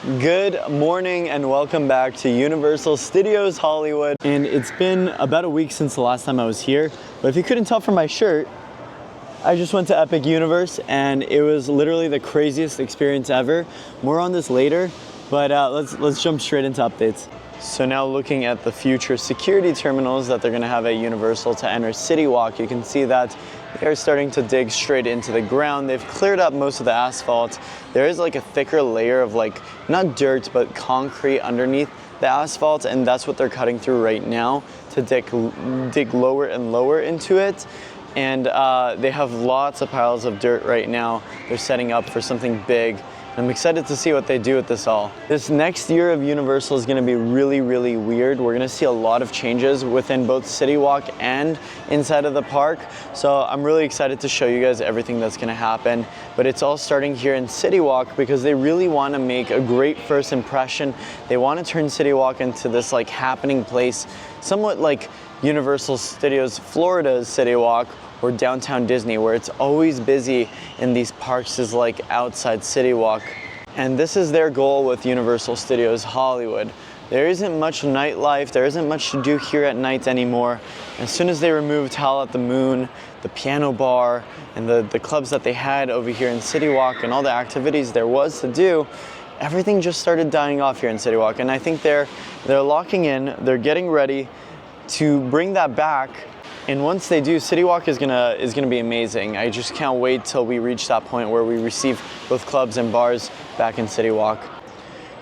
Good morning and welcome back to Universal Studios Hollywood. And it's been about a week since the last time I was here, but if you couldn't tell from my shirt, I just went to Epic Universe and it was literally the craziest experience ever. More on this later, but let's jump straight into updates. So now looking at the future security terminals that they're gonna have at Universal to enter CityWalk, you can see that they're starting to dig straight into the ground. They've cleared up most of the asphalt. There is like a thicker layer of like, not dirt, but concrete underneath the asphalt, and that's what they're cutting through right now to dig lower and lower into it. And they have lots of piles of dirt right now. They're setting up for something big. I'm excited to see what they do with this all. This next year of Universal is gonna be really, really weird. We're gonna see a lot of changes within both CityWalk and inside of the park. So I'm really excited to show you guys everything that's gonna happen. But it's all starting here in CityWalk because they really wanna make a great first impression. They wanna turn CityWalk into this like happening place, somewhat like Universal Studios Florida's CityWalk, or downtown Disney, where it's always busy in these parks is like outside CityWalk. And this is their goal with Universal Studios Hollywood. There isn't much nightlife, there isn't much to do here at night anymore. As soon as they removed Howl at the Moon, the piano bar, and the clubs that they had over here in CityWalk and all the activities there was to do, everything just started dying off here in CityWalk. And I think they're locking in, they're getting ready to bring that back. And once they do, CityWalk is gonna be amazing. I just can't wait till we reach that point where we receive both clubs and bars back in CityWalk.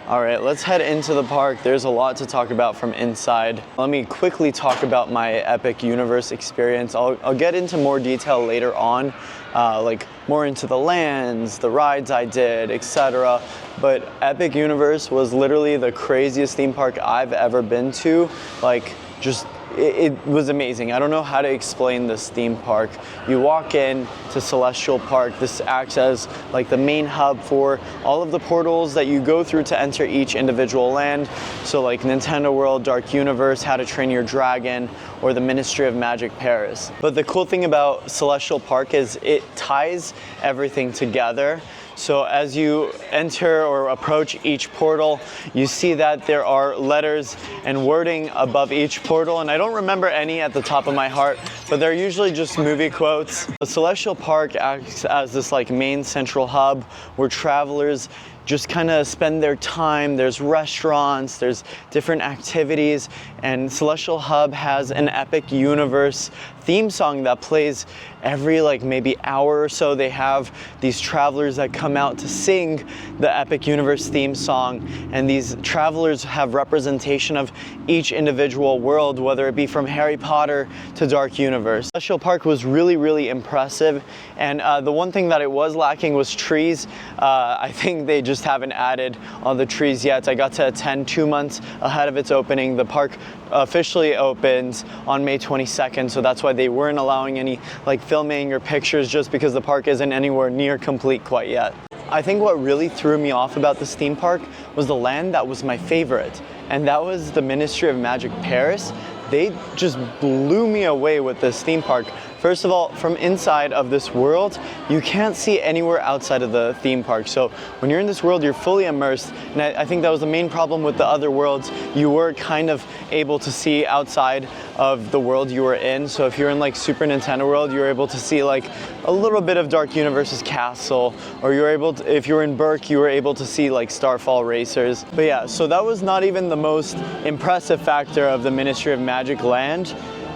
All right, let's head into the park. There's a lot to talk about from inside. Let me quickly talk about my Epic Universe experience. I'll get into more detail later on, like more into the lands, the rides I did, etc. But Epic Universe was literally the craziest theme park I've ever been to. Like, just it was amazing. I don't know how to explain this theme park. You walk in to Celestial Park. This acts as like the main hub for all of the portals that you go through to enter each individual land. So like Nintendo World, Dark Universe, How to Train Your Dragon, or the Ministry of Magic Paris. But the cool thing about Celestial Park is it ties everything together. So as you enter or approach each portal, you see that there are letters and wording above each portal, and I don't remember any at the top of my heart, but they're usually just movie quotes. The Celestial Park acts as this like main central hub where travelers just kind of spend their time. There's restaurants, there's different activities, and Celestial Hub has an Epic Universe theme song that plays every like maybe hour or so. They have these travelers that come out to sing the Epic Universe theme song, and these travelers have representation of each individual world, whether it be from Harry Potter to Dark Universe. Celestial Park was really, really impressive, and the one thing that it was lacking was trees. I think they just haven't added all the trees yet. I got to attend 2 months ahead of its opening. The park officially opens on May 22nd, so that's why they weren't allowing any like filming or pictures, just because the park isn't anywhere near complete quite yet. I think what really threw me off about this theme park was the land that was my favorite, and that was the Ministry of Magic Paris. They just blew me away with this theme park. First of all, from inside of this world, you can't see anywhere outside of the theme park. So when you're in this world, you're fully immersed. And I think that was the main problem with the other worlds. You were kind of able to see outside of the world you were in. So if you're in like Super Nintendo World, you're able to see like a little bit of Dark Universe's castle, or you're able to, if you were in Berk, you were able to see like Starfall Racers. But yeah, so that was not even the most impressive factor of the Ministry of Magic land.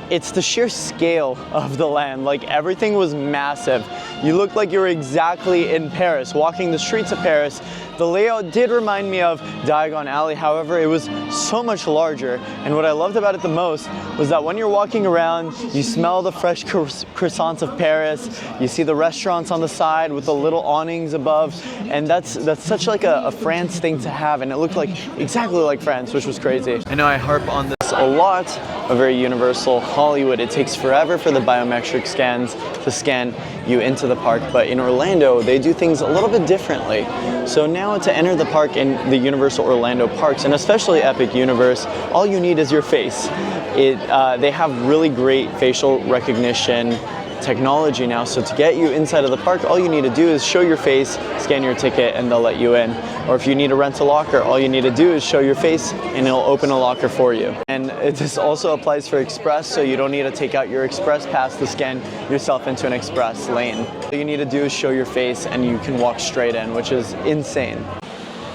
It's the sheer scale of the land. Like, everything was massive. You looked like you were exactly in Paris, walking the streets of Paris. The layout did remind me of Diagon Alley, however, it was so much larger. And what I loved about it the most was that when you're walking around, you smell the fresh croissants of Paris, you see the restaurants on the side with the little awnings above, and that's such like a France thing to have, and it looked like exactly like France, which was crazy. I know I harp on this a lot, a very Universal Hollywood. It takes forever for the biometric scans to scan you into the park, but in Orlando, they do things a little bit differently. So now to enter the park in the Universal Orlando parks, and especially Epic Universe, all you need is your face. They have really great facial recognition technology now. So to get you inside of the park, all you need to do is show your face, scan your ticket, and they'll let you in. Or if you need to rent a locker, all you need to do is show your face and it'll open a locker for you. And this also applies for Express, so you don't need to take out your Express pass to scan yourself into an Express lane. All you need to do is show your face and you can walk straight in, which is insane.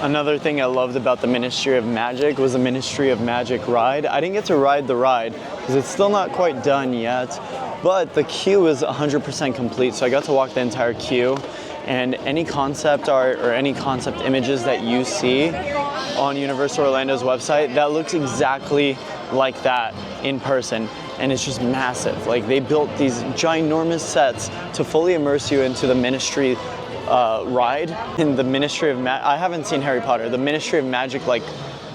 Another thing I loved about the Ministry of Magic was the Ministry of Magic ride. I didn't get to ride the ride because it's still not quite done yet, but the queue is 100% complete, so I got to walk the entire queue. And any concept art or any concept images that you see on Universal Orlando's website, that looks exactly like that in person. And it's just massive. Like, they built these ginormous sets to fully immerse you into the Ministry ride in the Ministry of Magic. I haven't seen Harry Potter. The Ministry of Magic, like,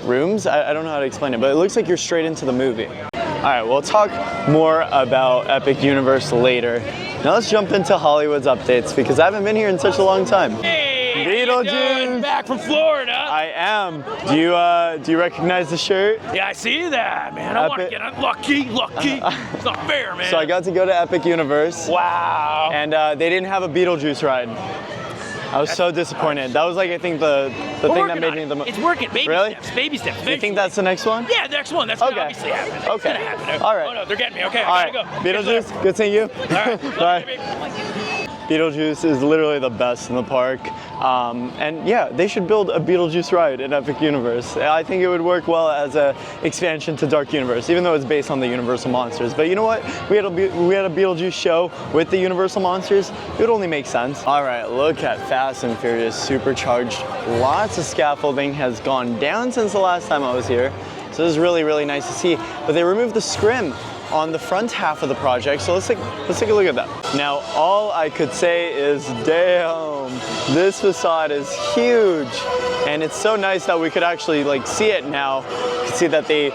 rooms? I don't know how to explain it, but it looks like you're straight into the movie. All right, we'll talk more about Epic Universe later. Now let's jump into Hollywood's updates because I haven't been here in such a long time. Hey, Beetlejuice! Back from Florida. I am. Do you recognize the shirt? Yeah, I see that, man. I want to get lucky. It's not fair, man. So I got to go to Epic Universe. Wow. And they didn't have a Beetlejuice ride. I was so disappointed. That was like, I think the thing that made me the most. It's working, baby really? steps, baby steps. You think that's the next one? Yeah, the next one. That's gonna obviously happen. It's Okay. gonna happen. All right. Oh no, they're getting me. Okay, All I right. gotta go. Beetlejuice, good seeing you. All right. Bye. Beetlejuice is literally the best in the park. And yeah, they should build a Beetlejuice ride in Epic Universe. I think it would work well as an expansion to Dark Universe, even though it's based on the Universal monsters. But you know what? We had a Beetlejuice show with the Universal monsters. It would only make sense. All right, look at Fast and Furious Supercharged. Lots of scaffolding has gone down since the last time I was here. So this is really, really nice to see. But they removed the scrim on the front half of the project, so let's take a look at that. Now, all I could say is, damn, this facade is huge, and it's so nice that we could actually like see it now. You can see that they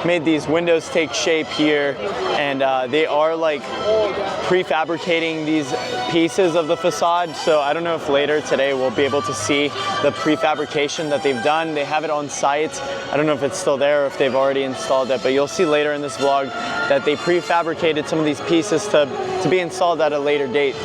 made these windows take shape here, and they are like prefabricating these pieces of the facade. So I don't know if later today we'll be able to see the prefabrication that they've done. They have it on site. I don't know if it's still there or if they've already installed it, but you'll see later in this vlog that they prefabricated some of these pieces to be installed at a later date.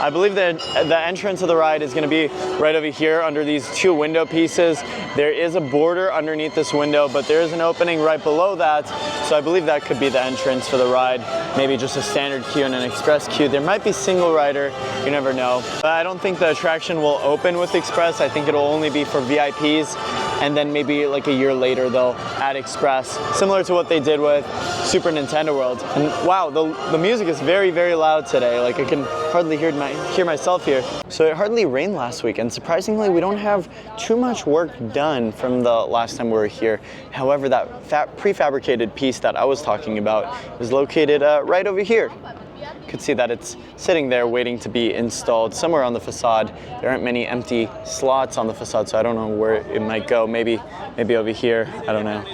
I believe that the entrance of the ride is going to be right over here under these two window pieces. There is a border underneath this window, but there is an opening right below that. So I believe that could be the entrance for the ride. Maybe just a standard queue and an express queue. There might be single rider, you never know. But I don't think the attraction will open with Express. I think it'll only be for VIPs. And then maybe like a year later they'll add Express, similar to what they did with Super Nintendo World. And wow, the music is very, very loud today. Like I can hardly hear myself here. So it hardly rained last week, and surprisingly we don't have too much work done from the last time we were here. However, that prefabricated piece that I was talking about is located right over here. You could see that it's sitting there waiting to be installed somewhere on the facade. There aren't many empty slots on the facade, so I don't know where it might go. Maybe over here, I don't know.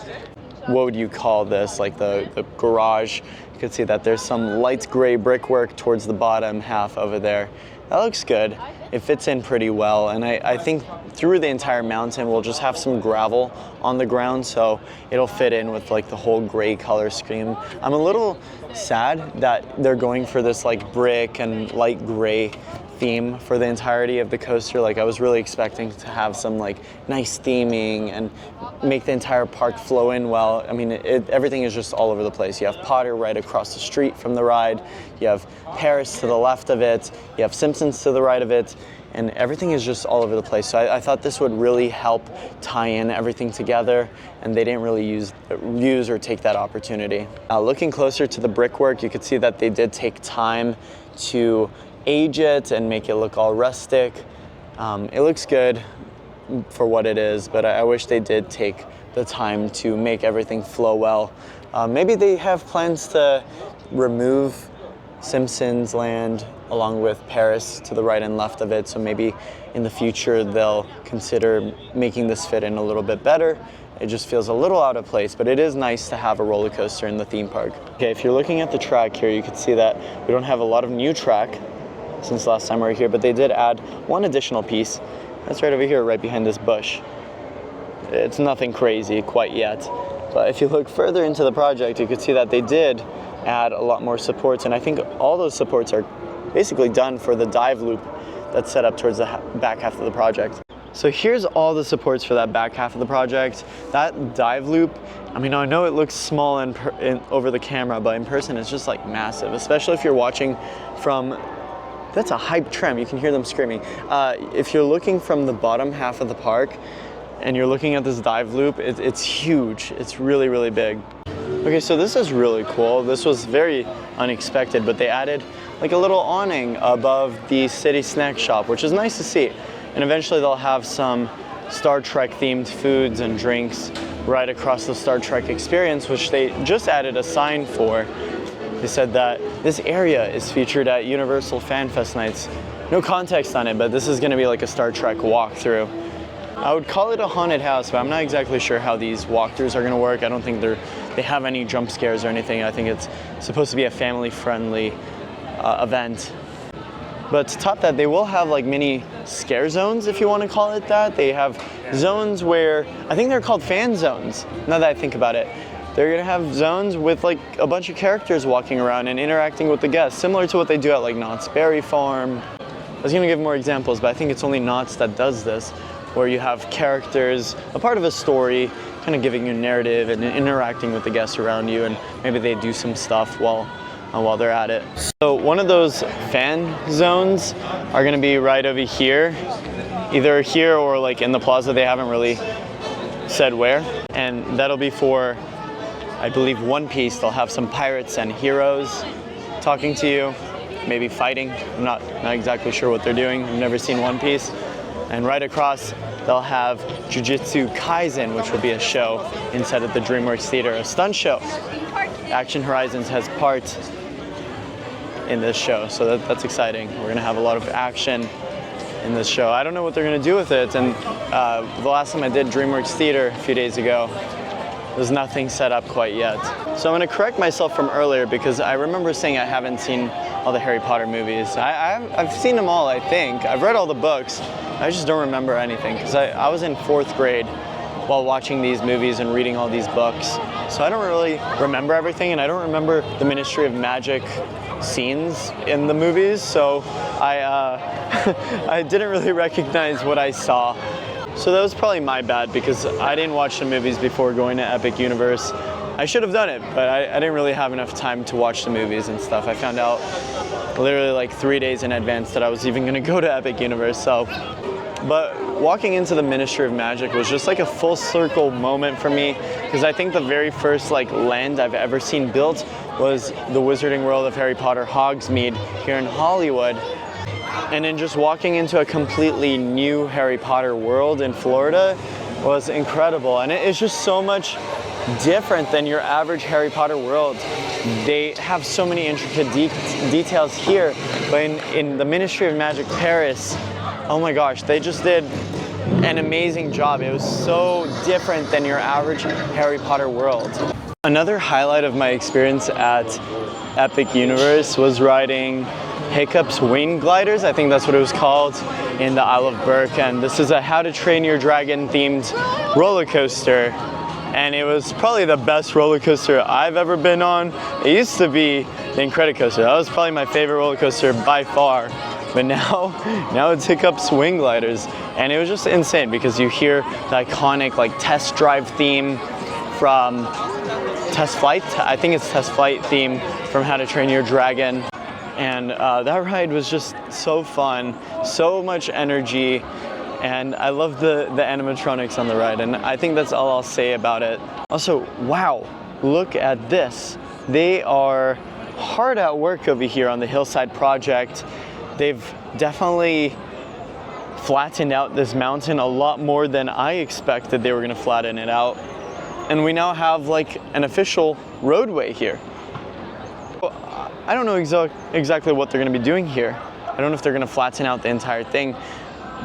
What would you call this? Like the garage. You could see that there's some light gray brickwork towards the bottom half over there. That looks good. It fits in pretty well, and I think through the entire mountain we'll just have some gravel on the ground, so it'll fit in with like the whole gray color scheme. I'm a little sad that they're going for this like brick and light gray theme for the entirety of the coaster. Like I was really expecting to have some like nice theming and make the entire park flow in well. I mean, everything is just all over the place. You have Potter right across the street from the ride. You have Paris to the left of it. You have Simpsons to the right of it. And everything is just all over the place. So I thought this would really help tie in everything together, and they didn't really use or take that opportunity. Looking closer to the brickwork, you could see that they did take time to age it and make it look all rustic. It looks good for what it is, but I wish they did take the time to make everything flow well. Maybe they have plans to remove Simpsons Land along with Paris to the right and left of it, so maybe in the future they'll consider making this fit in a little bit better. It just feels a little out of place, but it is nice to have a roller coaster in the theme park. Okay, if you're looking at the track here, you can see that we don't have a lot of new track since last time we were here, but they did add one additional piece. That's right over here, right behind this bush. It's nothing crazy quite yet, but if you look further into the project, you can see that they did add a lot more supports, and I think all those supports are basically done for the dive loop that's set up towards the back half of the project. So here's all the supports for that back half of the project. That dive loop, I mean, I know it looks small over the camera, but in person it's just like massive, especially if you're watching from, that's a hype tram, you can hear them screaming. If you're looking from the bottom half of the park and you're looking at this dive loop, it's huge. It's really, really big. Okay, so this is really cool. This was very unexpected, but they added like a little awning above the city snack shop, which is nice to see. And eventually they'll have some Star Trek themed foods and drinks right across the Star Trek experience, which they just added a sign for. They said that this area is featured at Universal Fan Fest nights. No context on it, but this is gonna be like a Star Trek walkthrough. I would call it a haunted house, but I'm not exactly sure how these walkthroughs are gonna work. I don't think they have any jump scares or anything. I think it's supposed to be a family-friendly event. But to top that, they will have like mini scare zones, if you want to call it that. They have zones where, I think they're called fan zones, now that I think about it. They're gonna have zones with like a bunch of characters walking around and interacting with the guests, similar to what they do at like Knott's Berry Farm. I was gonna give more examples, but I think it's only Knott's that does this, where you have characters, a part of a story, kind of giving you narrative and interacting with the guests around you, and maybe they do some stuff while they're at it. So one of those fan zones are gonna be right over here, either here or like in the plaza. They haven't really said where. And that'll be for, I believe, One Piece. They'll have some pirates and heroes talking to you, maybe fighting. I'm not exactly sure what they're doing. I've never seen One Piece. And right across, they'll have Jujutsu Kaisen, which will be a show inside of the DreamWorks Theater, a stunt show. Action Horizons has part in this show, so that's exciting. We're gonna have a lot of action in this show. I don't know what they're gonna do with it, and the last time I did DreamWorks Theater a few days ago, there's nothing set up quite yet. So I'm gonna correct myself from earlier, because I remember saying I haven't seen all the Harry Potter movies. I've seen them all, I think. I've read all the books. I just don't remember anything, because I was in 4th grade while watching these movies and reading all these books. So I don't really remember everything, and I don't remember the Ministry of Magic scenes in the movies, so I didn't really recognize what I saw. So that was probably my bad, because I didn't watch the movies before going to Epic Universe. I should have done it, but I didn't really have enough time to watch the movies and stuff. I found out literally like 3 days in advance that I was even gonna go to Epic Universe, so. But walking into the Ministry of Magic was just like a full circle moment for me, because I think the very first like land I've ever seen built was the Wizarding World of Harry Potter Hogsmeade here in Hollywood. And then just walking into a completely new Harry Potter world in Florida was incredible. And it's just so much different than your average Harry Potter world. They have so many intricate details here, but in the Ministry of Magic Paris, oh my gosh, they just did an amazing job. It was so different than your average Harry Potter world. Another highlight of my experience at Epic Universe was riding Hiccup's Wing Gliders, I think that's what it was called, in the Isle of Berk. And this is a How to Train Your Dragon themed roller coaster. And it was probably the best roller coaster I've ever been on. It used to be the Incredicoaster. That was probably my favorite roller coaster by far. But now it's Hiccup's Wing Gliders. And it was just insane, because you hear the iconic like test drive theme from Test Flight. I think it's Test Flight theme from How to Train Your Dragon. And that ride was just so fun, so much energy. And I love the animatronics on the ride, and I think that's all I'll say about it. Also, wow, look at this. They are hard at work over here on the Hillside project. They've definitely flattened out this mountain a lot more than I expected they were gonna flatten it out. And we now have like an official roadway here. I don't know exactly what they're gonna be doing here. I don't know if they're gonna flatten out the entire thing,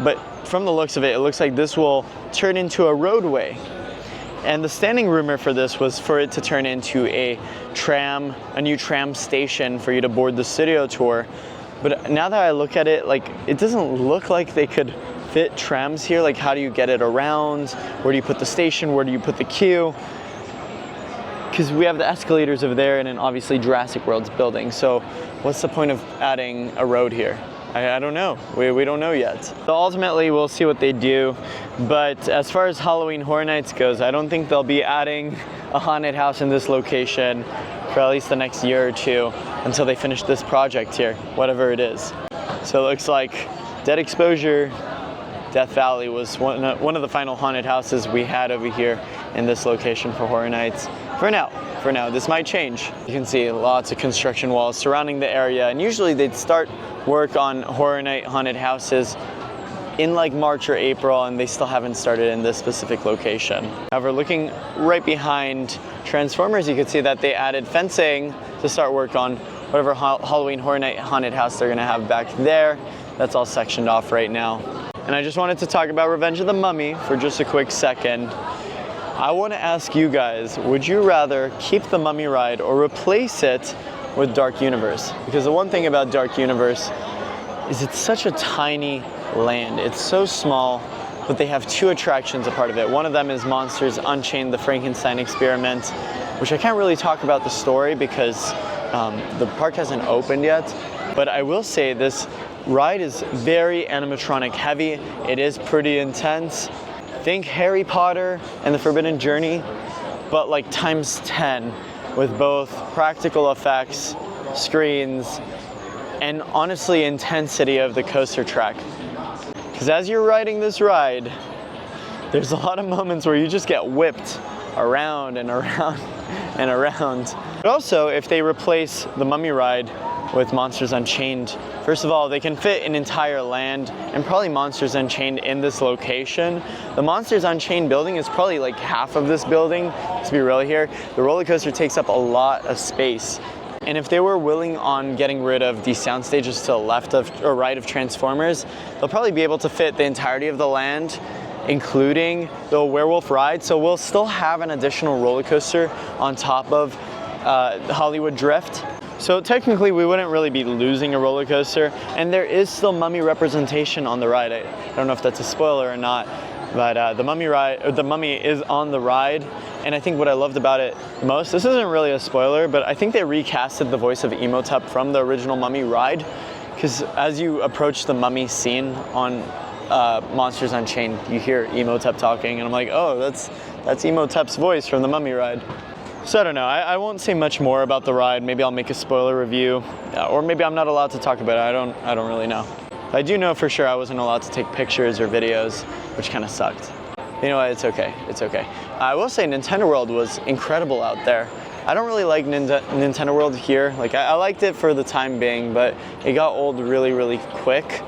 but from the looks of it, it looks like this will turn into a roadway. And the standing rumor for this was for it to turn into a new tram station for you to board the studio tour. But now that I look at it, like, it doesn't look like they could fit trams here. Like, how do you get it around? Where do you put the station? Where do you put the queue? because we have the escalators over there, and then obviously Jurassic World's building. So what's the point of adding a road here? I don't know. We don't know yet. So ultimately, we'll see what they do. But as far as Halloween Horror Nights goes, I don't think they'll be adding a haunted house in this location for at least the next year or two until they finish this project here, whatever it is. So it looks like Dead Exposure, Death Valley was one of the final haunted houses we had over here in this location for Horror Nights. For now. This might change. You can see lots of construction walls surrounding the area, and usually they'd start work on Horror Night haunted houses in like March or April, and they still haven't started in this specific location. However, looking right behind Transformers, you can see that they added fencing to start work on whatever Halloween Horror Night haunted house they're gonna have back there. That's all sectioned off right now. And I just wanted to talk about Revenge of the Mummy for just a quick second. I want to ask you guys, would you rather keep the Mummy ride or replace it with Dark Universe? Because the one thing about Dark Universe is it's such a tiny land. It's so small, but they have two attractions a part of it. One of them is Monsters Unchained, the Frankenstein experiment, which I can't really talk about the story because the park hasn't opened yet. But I will say this ride is very animatronic heavy. It is pretty intense. Think Harry Potter and the Forbidden Journey, but like times 10 with both practical effects, screens, and honestly intensity of the coaster track. Because as you're riding this ride, there's a lot of moments where you just get whipped around and around and around. But also, if they replace the Mummy ride with Monsters Unchained, first of all, they can fit an entire land and probably Monsters Unchained in this location. The Monsters Unchained building is probably like half of this building, to be real here. The roller coaster takes up a lot of space. And if they were willing on getting rid of the sound stages to the left of or right of Transformers, they'll probably be able to fit the entirety of the land, including the werewolf ride. So we'll still have an additional roller coaster on top of Hollywood Drift. So technically we wouldn't really be losing a roller coaster, and there is still Mummy representation on the ride. I don't know if that's a spoiler or not, but the Mummy is on the ride. And I think what I loved about it most, this isn't really a spoiler, but I think they recasted the voice of Emotep from the original Mummy ride, because as you approach the Mummy scene on Monsters Unchained, you hear Emotep talking, and I'm like, oh, that's Emotep's voice from the Mummy ride. So I don't know, I won't say much more about the ride. Maybe I'll make a spoiler review, or maybe I'm not allowed to talk about it. I don't really know. I do know for sure I wasn't allowed to take pictures or videos, which kind of sucked. You know what, it's okay, it's okay. I will say Nintendo World was incredible out there. I don't really like Nintendo World here. Like I liked it for the time being, but it got old really, really quick.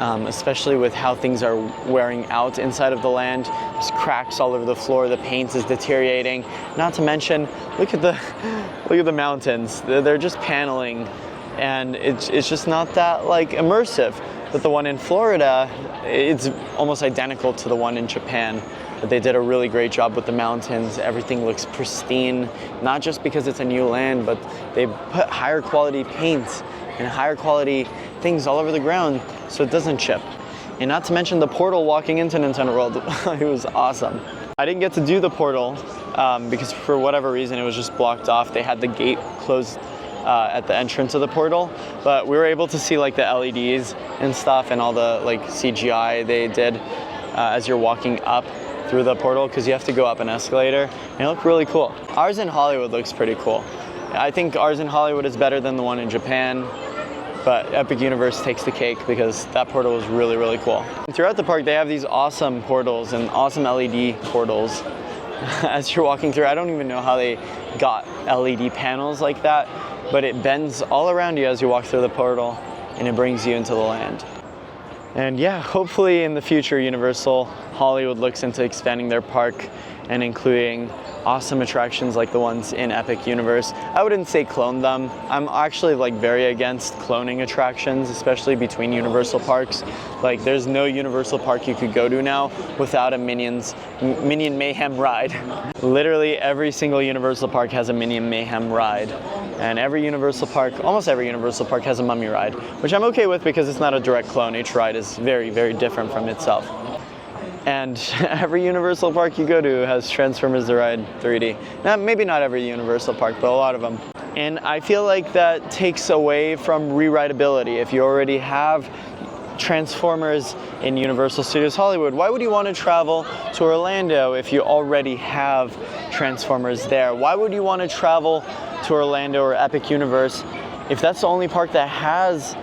Especially with how things are wearing out inside of the land. There's cracks all over the floor, the paint is deteriorating. Not to mention, look at the mountains. They're just paneling, and it's just not that like immersive. But the one in Florida, it's almost identical to the one in Japan. But they did a really great job with the mountains. Everything looks pristine, not just because it's a new land, but they put higher quality paint and higher quality things all over the ground so it doesn't chip. And not to mention the portal walking into Nintendo World, it was awesome. I didn't get to do the portal because for whatever reason it was just blocked off. They had the gate closed at the entrance of the portal, but we were able to see like the LEDs and stuff and all the like CGI they did as you're walking up through the portal, because you have to go up an escalator, and it looked really cool. Ours in Hollywood looks pretty cool. I think ours in Hollywood is better than the one in Japan, but Epic Universe takes the cake because that portal was really, really cool. And throughout the park, they have these awesome portals and awesome LED portals. As you're walking through, I don't even know how they got LED panels like that, but it bends all around you as you walk through the portal, and it brings you into the land. And yeah, hopefully in the future, Universal Hollywood looks into expanding their park and including awesome attractions like the ones in Epic Universe. I wouldn't say clone them. I'm actually like very against cloning attractions, especially between Universal parks. Like there's no Universal park you could go to now without a Minion Mayhem ride. Literally every single Universal park has a Minion Mayhem ride. And every Universal park, almost every Universal park has a Mummy ride, which I'm okay with because it's not a direct clone. Each ride is very, very different from itself. And every Universal park you go to has Transformers the Ride 3D. Now, maybe not every Universal park, but a lot of them. And I feel like that takes away from rewritability. If you already have Transformers in Universal Studios Hollywood, why would you want to travel to Orlando if you already have Transformers there? Why would you want to travel to Orlando or Epic Universe if that's the only park that has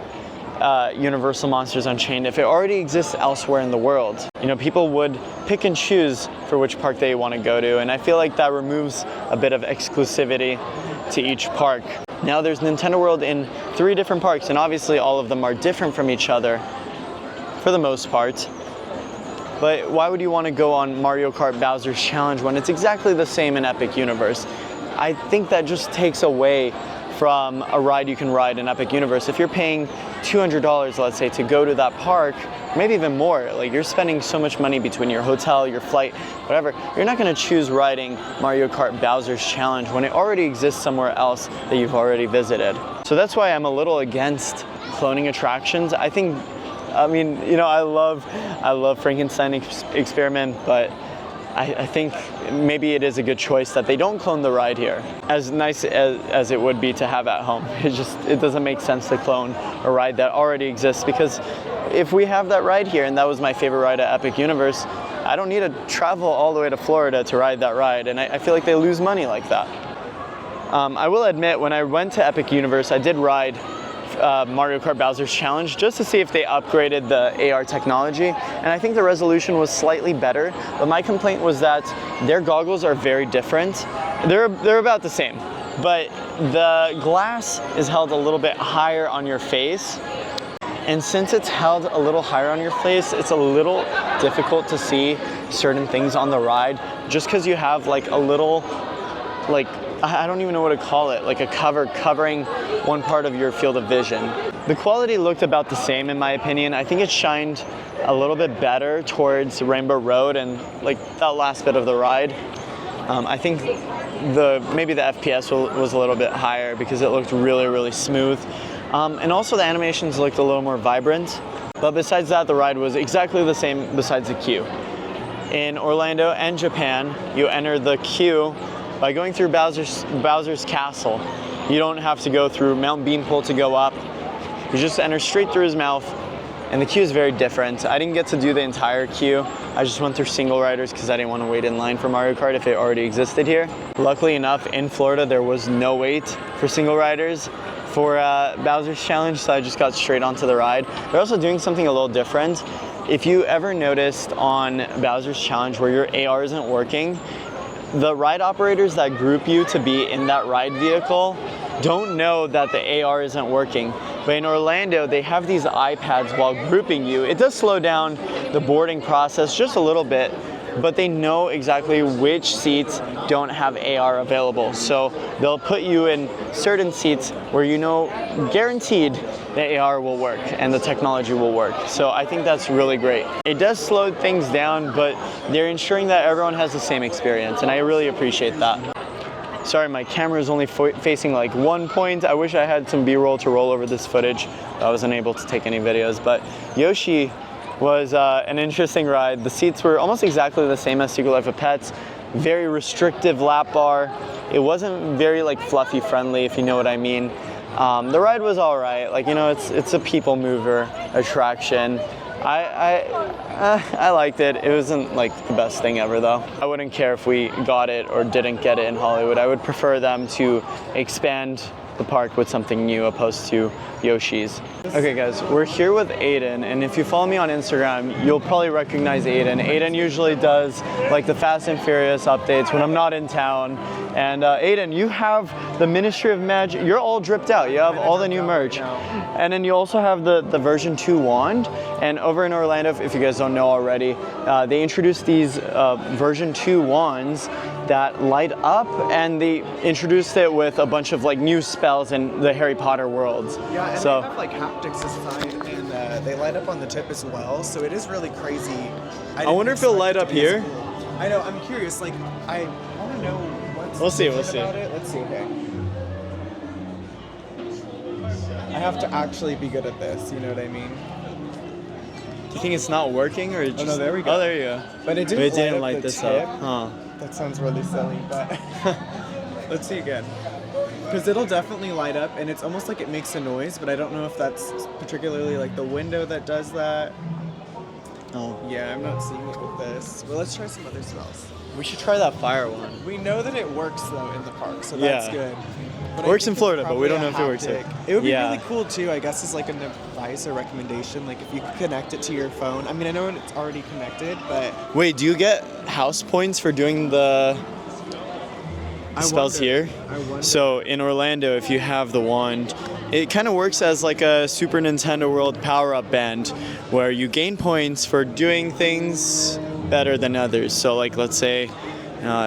Universal Monsters Unchained, if it already exists elsewhere in the world? You know, people would pick and choose for which park they want to go to, and I feel like that removes a bit of exclusivity to each park. Now there's Nintendo World in 3 different parks, and obviously all of them are different from each other for the most part. But why would you want to go on Mario Kart Bowser's Challenge when it's exactly the same in Epic Universe? I think that just takes away from a ride you can ride in Epic Universe. If you're paying $200, let's say, to go to that park, maybe even more, like you're spending so much money between your hotel, your flight, whatever, you're not gonna choose riding Mario Kart Bowser's Challenge when it already exists somewhere else that you've already visited. So that's why I'm a little against cloning attractions. I mean, you know, I love Frankenstein Experiment, but I think maybe it is a good choice that they don't clone the ride here. As nice as it would be to have at home, it doesn't make sense to clone a ride that already exists, because if we have that ride here, and that was my favorite ride at Epic Universe, I don't need to travel all the way to Florida to ride that ride, and I feel like they lose money like that. I will admit, when I went to Epic Universe, I did ride Mario Kart Bowser's Challenge just to see if they upgraded the AR technology, and I think the resolution was slightly better, but my complaint was that their goggles are very different. They're about the same, but the glass is held a little bit higher on your face, and since it's held a little higher on your face, it's a little difficult to see certain things on the ride, just because you have like a little, like, I don't even know what to call it, like a cover covering one part of your field of vision. The quality looked about the same in my opinion. I think it shined a little bit better towards Rainbow Road and like that last bit of the ride. I think maybe the FPS was a little bit higher because it looked really, really smooth. And also the animations looked a little more vibrant. But besides that, the ride was exactly the same besides the queue. In Orlando and Japan, you enter the queue by going through Bowser's Castle. You don't have to go through Mount Beanpole to go up. You just enter straight through his mouth, and the queue is very different. I didn't get to do the entire queue. I just went through single riders because I didn't want to wait in line for Mario Kart if it already existed here. Luckily enough, in Florida, there was no wait for single riders for Bowser's Challenge, so I just got straight onto the ride. They're also doing something a little different. If you ever noticed on Bowser's Challenge where your AR isn't working, the ride operators that group you to be in that ride vehicle don't know that the AR isn't working. But in Orlando, they have these iPads while grouping you. It does slow down the boarding process just a little bit, but they know exactly which seats don't have AR available. So they'll put you in certain seats where you know guaranteed the AR will work and the technology will work. So I think that's really great. It does slow things down, but they're ensuring that everyone has the same experience, and I really appreciate that. Sorry, my camera is only facing like one point. I wish I had some B-roll to roll over this footage. I wasn't able to take any videos, but Yoshi was an interesting ride. The seats were almost exactly the same as Secret Life of Pets. Very restrictive lap bar. It wasn't very like fluffy friendly, if you know what I mean. The ride was all right. Like, you know, it's a people mover attraction. I liked it. It wasn't like the best thing ever though. I wouldn't care if we got it or didn't get it in Hollywood. I would prefer them to expand the park with something new opposed to Yoshi's. Okay guys, we're here with Aiden, and if you follow me on Instagram, you'll probably recognize Aiden. Aiden usually does like the Fast and Furious updates when I'm not in town. And Aiden, you have the Ministry of Magic. You're all dripped out. You have all the new merch. And then you also have the version 2 wand. And over in Orlando, if you guys don't know already, they introduced these version 2 wands that light up, and they introduced it with a bunch of like new spells in the Harry Potter worlds. Yeah, and so they have like haptics inside, and they light up on the tip as well, so it is really crazy. I wonder if it'll light up here. Cool. I know, I'm curious, like, I want to know what's we'll see. about it. Let's see, okay. I have to actually be good at this, you know what I mean? You think it's not working or just... Oh no, there we go. Oh, there you go. But it But didn't, it didn't light light up the this tip. up. Huh. That sounds really silly, but let's see again. Because it'll definitely light up, and it's almost like it makes a noise, but I don't know if that's particularly like the window that does that. Oh. Yeah, I'm not seeing it with this. Well, let's try some other smells. We should try that fire one. We know that it works though in the park, so that's Yeah. good. But Works I in think Florida, it's but we don't probably know if it works a here. haptic. It would be Yeah. really cool too, I guess, as like an advice or recommendation, like if you could connect it to your phone. I mean, I know it's already connected, but Wait, do you get house points for doing the spells here? I wonder. So in Orlando, if you have the wand, it kind of works as like a Super Nintendo World power-up band, where you gain points for doing things better than others. So like, let's say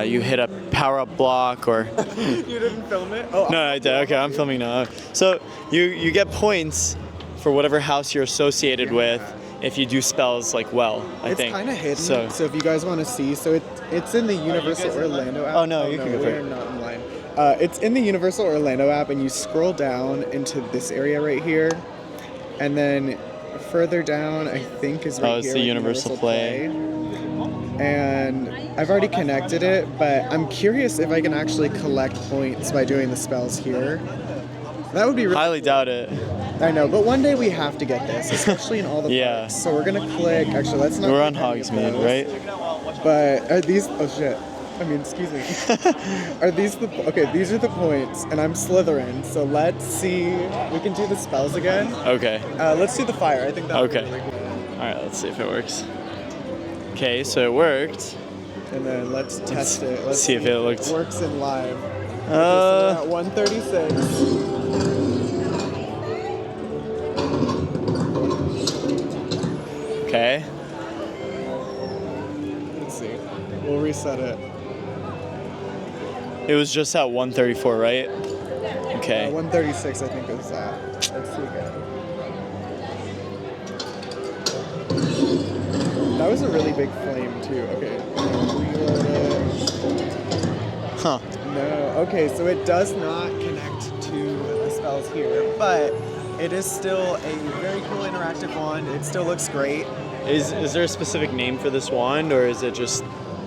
you hit a power-up block, or You didn't film it? Oh, no, I did. Okay, I'm filming now. So you get points for whatever house you're associated with if you do spells like well. I think it's kind of hidden. So So if you guys want to see, so it's in the Universal Orlando app. Oh, no, you can go for we're it. not in line. It's in the Universal Orlando app, and you scroll down into this area right here, and then further down, I think is right Oh, it's here. the with Universal Play. And I've already connected it, but I'm curious if I can actually collect points by doing the spells here. That would be really highly doubt it. I know, but one day we have to get this, especially in all the Yeah. parks. So we're gonna click. Actually, let's not. We're on click any of Hogsmeade, those. right? But are these? Oh shit! I mean, excuse me. Are these the? Okay, these are the points, and I'm Slytherin. So let's see. We can do the spells again. Okay. Let's do the fire. I think that. Okay. Would be really cool. All right, let's see if it works. Okay, so it worked. And then let's test it. Let's see if it looked- works in live. Okay, so we're at 136. Okay. Let's see. We'll reset it. It was just at 134, right? Okay. 136, I think it was that. Let's see again. That was a really big flame too. Okay. Reload it. Huh. No. Okay, so it does not connect to the spells here, but it is still a very cool interactive wand. It still looks great. Is there a specific name for this wand, or is it just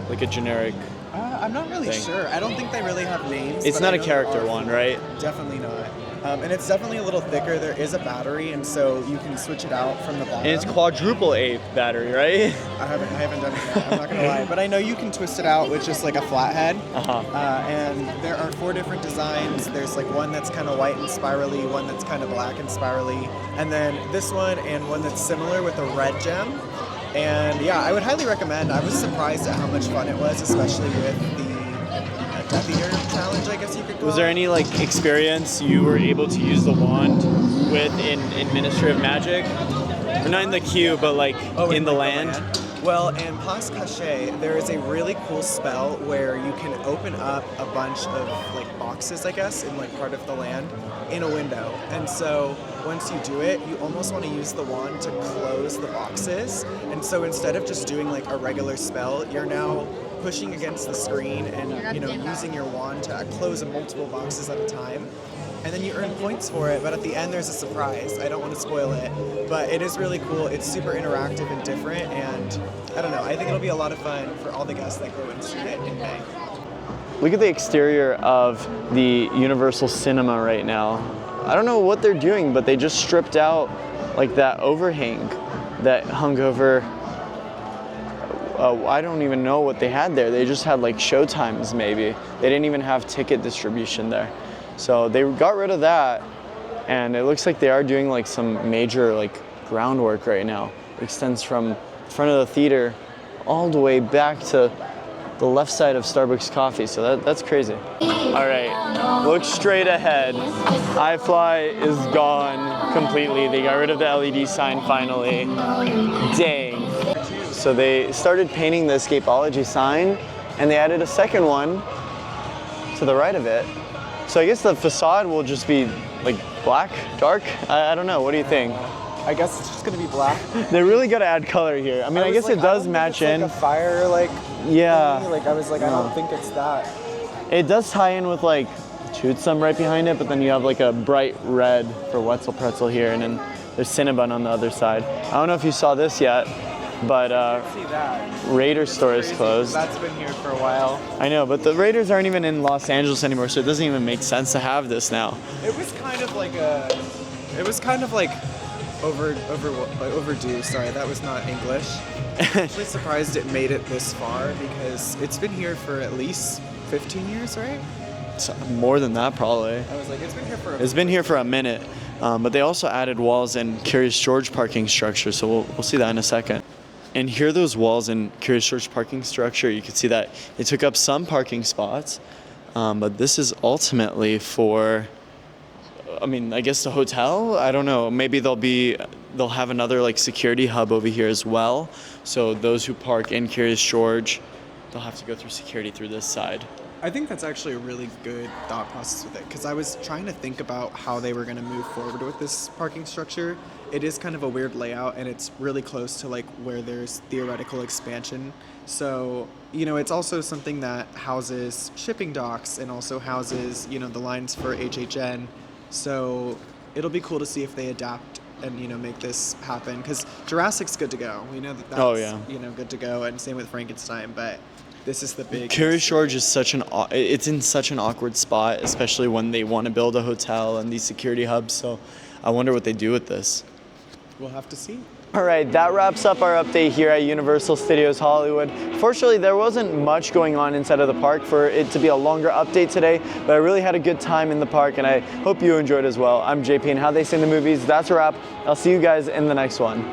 like a generic? I'm not really Thing. sure. I don't think they really have names. It's but not I a know there character are one, for- right? Definitely not. And it's definitely a little thicker. There is a battery, and so you can switch it out from the bottom. And it's quadruple A battery, right? I haven't done it yet. I'm not gonna lie, but I know you can twist it out with just like a flathead. Uh-huh. And there are 4 different designs. There's like one that's kind of white and spirally, one that's kind of black and spirally, and then this one and one that's similar with a red gem. And yeah, I would highly recommend. I was surprised at how much fun it was, especially with the Death Eater challenge, I guess you could call Was there it. any like experience you were able to use the wand with in Ministry of Magic? Or not in the queue, but like in the land? Well, in Place Cachée, there is a really cool spell where you can open up a bunch of like boxes, I guess, in like part of the land in a window. And so once you do it, you almost want to use the wand to close the boxes. And so instead of just doing like a regular spell, you're now pushing against the screen and using your wand to close multiple boxes at a time. And then you earn points for it, but at the end there's a surprise. I don't want to spoil it, but it is really cool. It's super interactive and different, and I don't know, I think it'll be a lot of fun for all the guests that go and see it in May. Look at the exterior of the Universal Cinema right now. I don't know what they're doing, but they just stripped out like that overhang that hung over. I don't even know what they had there. They just had like show times maybe. They didn't even have ticket distribution there. So they got rid of that, and it looks like they are doing like some major like groundwork right now. It extends from the front of the theater all the way back to the left side of Starbucks coffee. So that's crazy. All right, look straight ahead. iFly is gone completely. They got rid of the LED sign finally. Dang. So they started painting the Escapology sign, and they added a second one to the right of it. So I guess the facade will just be like black, dark? I don't know, what do you think? I guess it's just gonna be black. They really gotta add color here. I mean, I guess it does match in. Like a fire, like Yeah. thingy. Like I was like, I don't think it's that. It does tie in with like Toothsome right behind it, but then you have like a bright red for Wetzel Pretzel here, and then There's Cinnabon on the other side. I don't know if you saw this yet, but See that? Raider store is Crazy. closed. That's been here for a while. I know, but the Raiders aren't even in Los Angeles anymore, so it doesn't even make sense to have this now. It was kind of like overdue. Sorry, that was not English. I'm actually surprised it made it this far because it's been here for at least 15 years, right? More than that, probably. I was like, it's been here for It's been here for a minute, but they also added walls in Curious George parking structure, so we'll see that in a second. And here are those walls in Curious George parking structure. You can see that it took up some parking spots, but this is ultimately for, I mean, I guess the hotel? I don't know. Maybe they'll have another like security hub over here as well. So those who park in Curious George, they'll have to go through security through this side. I think that's actually a really good thought process with it because I was trying to think about how they were going to move forward with this parking structure. It is kind of a weird layout and it's really close to like where there's theoretical expansion. So, you know, it's also something that houses shipping docks and also houses, you know, the lines for HHN. So it'll be cool to see if they adapt and, you know, make this happen because Jurassic's good to go. We know that that's, you know, good to go, and same with Frankenstein, but this is the big. Curious George is it's in such an awkward spot, especially when they want to build a hotel and these security hubs. So I wonder what they do with this. We'll have to see. All right, that wraps up our update here at Universal Studios Hollywood. Fortunately, there wasn't much going on inside of the park for it to be a longer update today, but I really had a good time in the park and I hope you enjoyed as well. I'm JP, and how they say in the movies, that's a wrap. I'll see you guys in the next one.